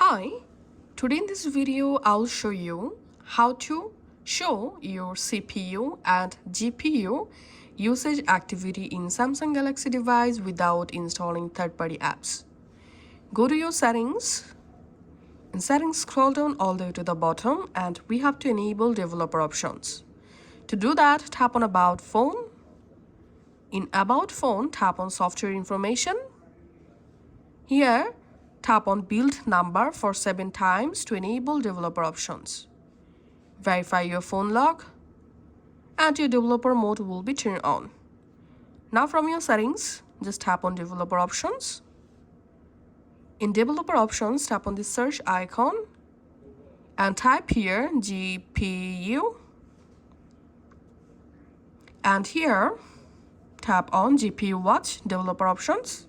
Hi, today in this video I'll show you how to show your CPU and GPU usage activity in Samsung Galaxy device without installing third-party apps. Go to your settings. In settings, scroll down all the way to the bottom and we have to enable developer options. To do that, tap on About Phone. In About Phone, tap on Software Information. Here, tap on Build Number for 7 times to enable developer options. Verify your phone log and your developer mode will be turned on. Now from your settings, just tap on Developer Options. In Developer Options, tap on the search icon and type here GPU. And here, tap on GPU Watch Developer Options.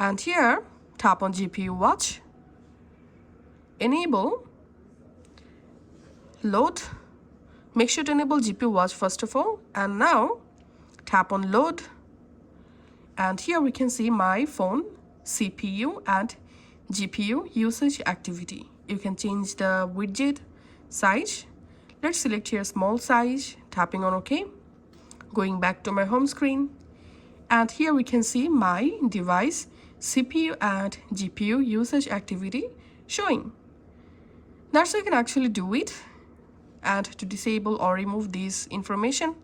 And here, tap on GPU Watch. Enable Load. Make sure to enable GPU Watch first of all. And now, tap on Load. And here we can see my phone, CPU and GPU usage activity. You can change the widget size. Let's select here small size, tapping on OK. Going back to my home screen. And here we can see my device, CPU and GPU usage activity showing. That's how you can actually do it. And to disable or remove this information,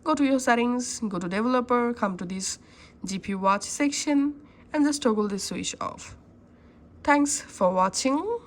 go to your settings, go to developer, come to this GPU watch section and just toggle this switch off. Thanks for watching.